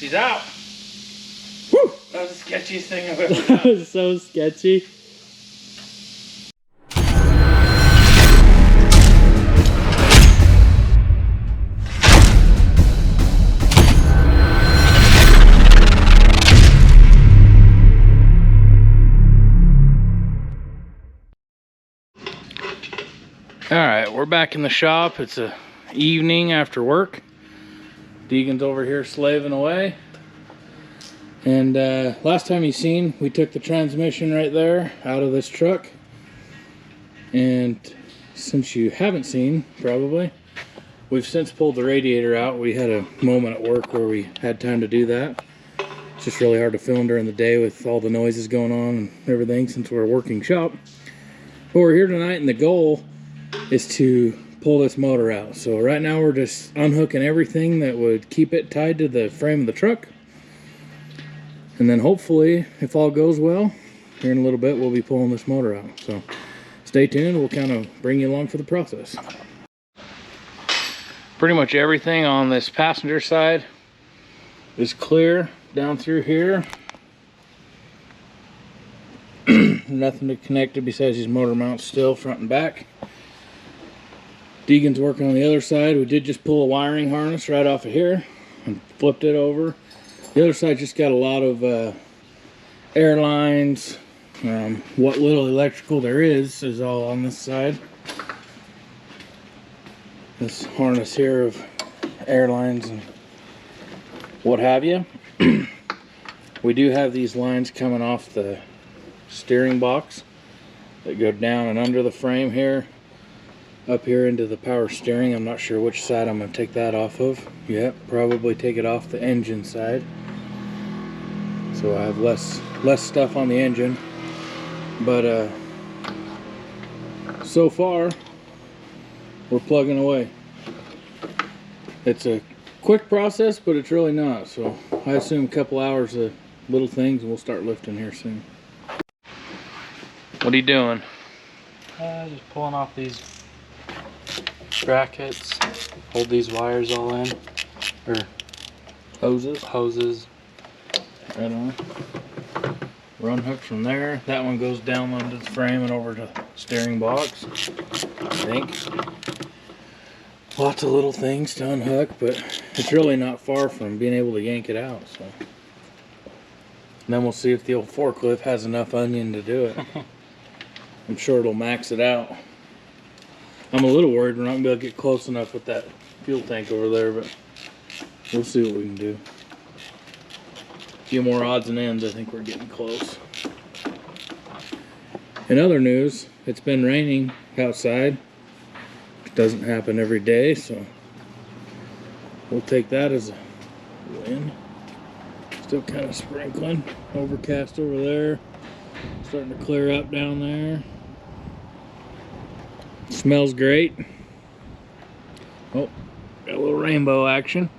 She's out. Woo! That was the sketchiest thing I've ever done. That was so sketchy. Alright, we're back in the shop. It's a evening after work. Deegan's over here slaving away. And last time you seen, we took the transmission right there out of this truck. And since you haven't seen, probably, we've since pulled the radiator out. We had a moment at work where we had time to do that. It's just really hard to film during the day with all the noises going on and everything since we're a working shop. But we're here tonight and the goal is to pull this motor out. So right now we're just unhooking everything that would keep it tied to the frame of the truck. And then hopefully, if all goes well, here in a little bit we'll be pulling this motor out. So stay tuned, we'll kind of bring you along for the process. Pretty much everything on this passenger side is clear down through here. Nothing to connect it besides these motor mounts still front and back. Deegan's working on the other side. We did just pull a wiring harness right off of here and flipped it over. The other side just got a lot of air lines. What little electrical there is all on this side. This harness here of air lines and what have you. We do have these lines coming off the steering box that go down and under the frame here. Up here into the power steering. I'm not sure which side I'm going to take that off of. Yep, probably take it off the engine side. So I have less stuff on the engine. But so far we're plugging away. It's a quick process, but it's really not. So I assume a couple hours of little things and we'll start lifting here soon. What are you doing? Just pulling off these brackets, hold these wires all in, or hoses. Right on. Run hook from there. That one goes down under the frame and over to the steering box, I think. Lots of little things to unhook, but it's really not far from being able to yank it out. So, and then we'll see if the old forklift has enough onion to do it. I'm sure it'll max it out. I'm a little worried we're not going to be able to get close enough with that fuel tank over there, but we'll see what we can do. A few more odds and ends, I think we're getting close. In other news, it's been raining outside. It doesn't happen every day, so we'll take that as a win. Still kind of sprinkling. Overcast over there. Starting to clear up down there. Smells great. Oh, got a little rainbow action.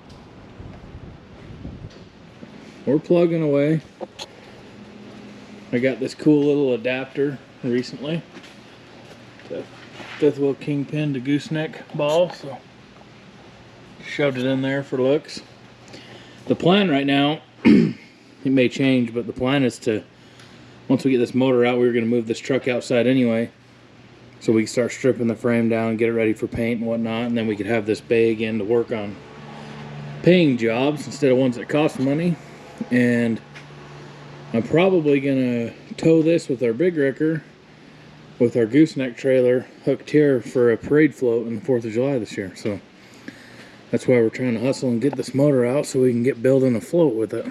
We're plugging away. I got this cool little adapter recently. The 5th wheel kingpin to gooseneck ball, so shoved it in there for looks. The plan right now, it may change, but the plan is to, once we get this motor out, we were going to move this truck outside anyway. So we can start stripping the frame down and get it ready for paint and whatnot, and then we could have this bay again to work on paying jobs instead of ones that cost money. And I'm probably gonna tow this with our big wrecker with our gooseneck trailer hooked here for a parade float on the 4th of July this year. So that's why we're trying to hustle and get this motor out so we can get building a float with it.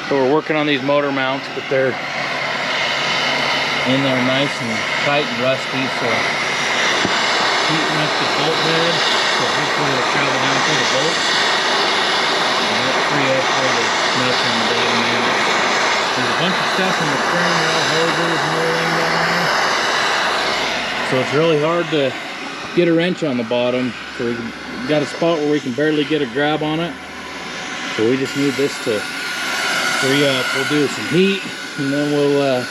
So we're working on these motor mounts, but they're in there nice and tight and rusty, so heating up the bolt head, so hopefully it'll travel down through the bolts and it'll free up all the nuts on the bottom there. There's a bunch of stuff in the frame, all hoses and everything down there. So it's really hard to get a wrench on the bottom. So we got a spot where we can barely get a grab on it. So we just need this to free up. We'll do some heat and then we'll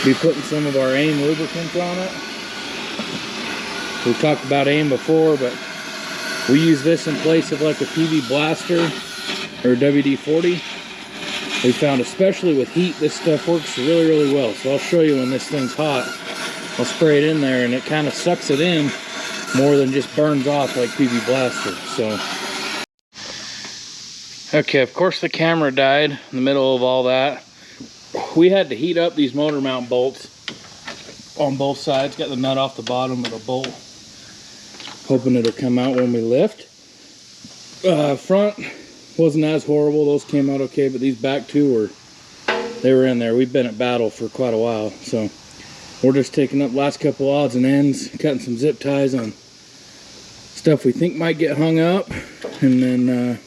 be putting some of our AIM lubricants on it. We've talked about aim before, but we use this in place of like a PB blaster or WD-40. We found, especially with heat, this stuff works really, really well. So I'll show you when this thing's hot. I'll spray it in there and it kind of sucks it in more than just burns off like PB blaster. So, okay, of course the camera died in the middle of all that. We had to heat up these motor mount bolts on both sides. Got the nut off the bottom of the bolt, hoping it'll come out when we lift. Front wasn't as horrible, those came out okay, but these back two they were in there. We've been at battle for quite a while, so we're just taking up last couple odds and ends, cutting some zip ties on stuff we think might get hung up, and then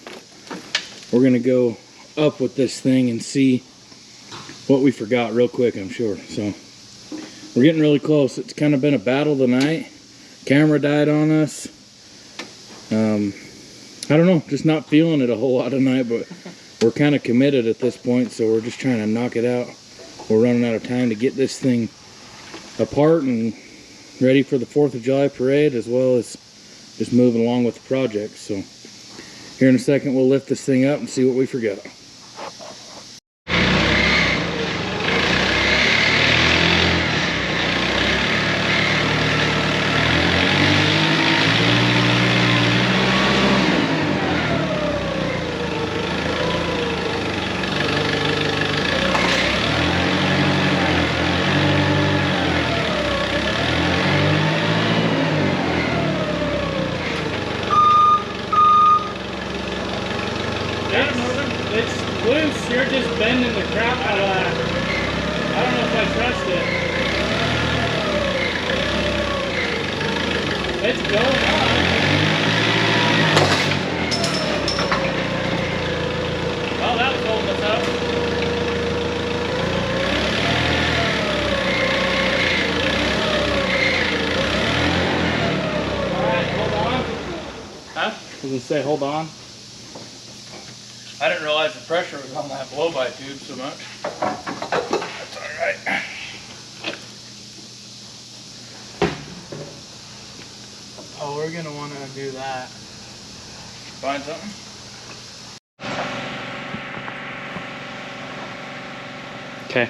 we're gonna go up with this thing and see what we forgot real quick, I'm sure. So we're getting really close. It's kind of been a battle tonight. Camera died on us. I don't know, just not feeling it a whole lot tonight, but we're kind of committed at this point, so we're just trying to knock it out. We're running out of time to get this thing apart and ready for the 4th of July parade, as well as just moving along with the project. So here in a second, we'll lift this thing up and see what we forgot. It's loose, you're just bending the crap out of that. I don't know if I trust it. It's going on. Well, that was holding us up. Alright, hold on. Huh? Does it say hold on? I didn't realize the pressure was on that blow-by tube so much. That's alright. Oh, we're gonna want to do that. Find something? Okay.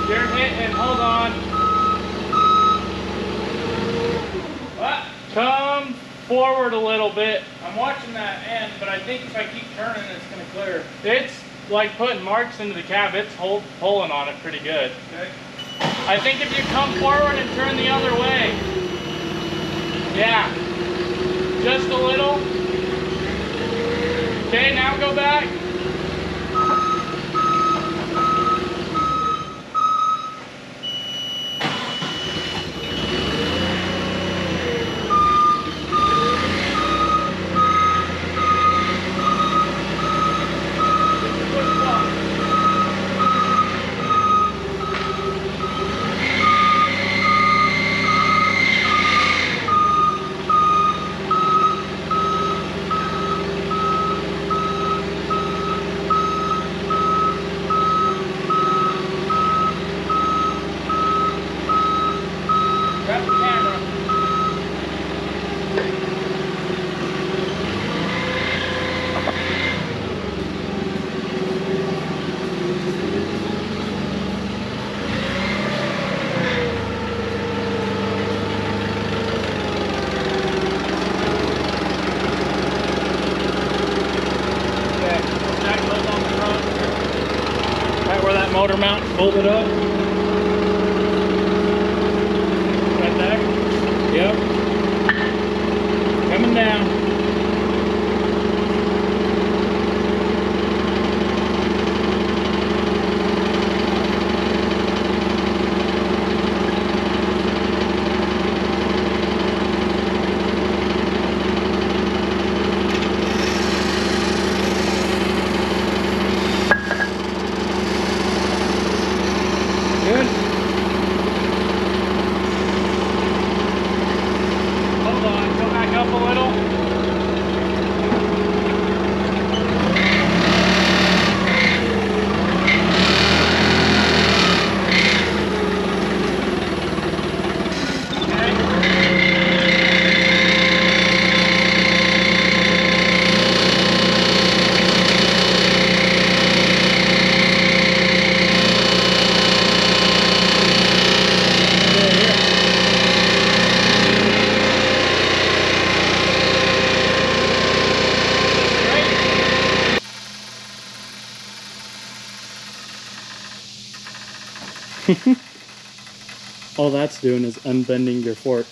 You're hitting, hold on. What? Come forward a little bit. I'm watching that end, but I think if I keep turning, it's gonna clear. It's like putting marks into the cab. It's pulling on it pretty good. Okay. I think if you come forward and turn the other way. Yeah. Just a little. Okay, now go back. Motor mount folded up. All that's doing is unbending your fork.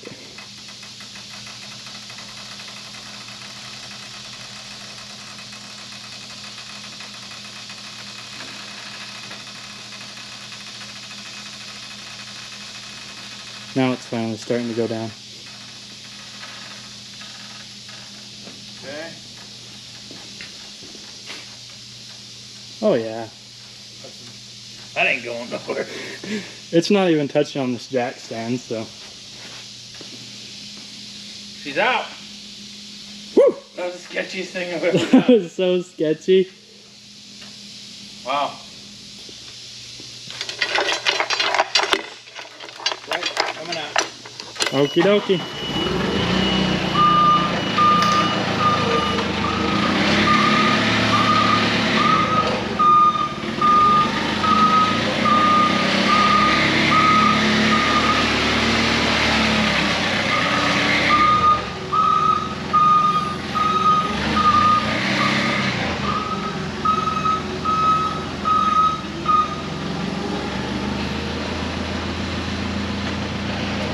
Now it's finally starting to go down. Okay. Oh yeah. That ain't going nowhere. It's not even touching on this jack stand, so. She's out. Woo! That was the sketchiest thing I've ever That done. was so sketchy. Wow. Right, coming out. Okie dokie.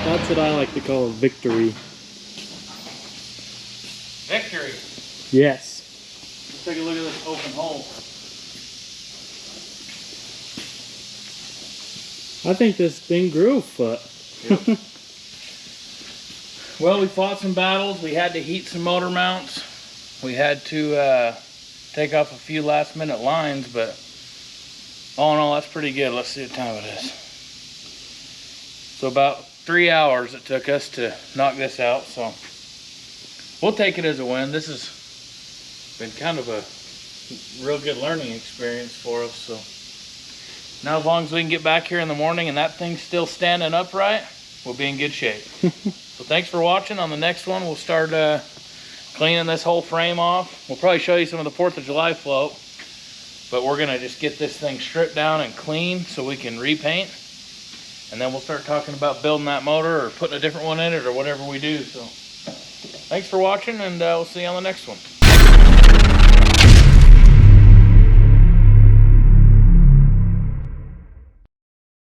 That's what I like to call a victory. Victory. Yes. Let's take a look at this open hole. I think this thing grew a foot. Yep. Well, we fought some battles. We had to heat some motor mounts. We had to take off a few last minute lines, but all in all, that's pretty good. Let's see what time it is. So about 3 hours it took us to knock this out, so we'll take it as a win. This has been kind of a real good learning experience for us. So now as long as we can get back here in the morning and that thing's still standing upright, we'll be in good shape. So thanks for watching. On the next one, we'll start cleaning this whole frame off. We'll probably show you some of the 4th of July float, but we're gonna just get this thing stripped down and clean so we can repaint. And then we'll start talking about building that motor or putting a different one in it or whatever we do. So thanks for watching, and we'll see you on the next one.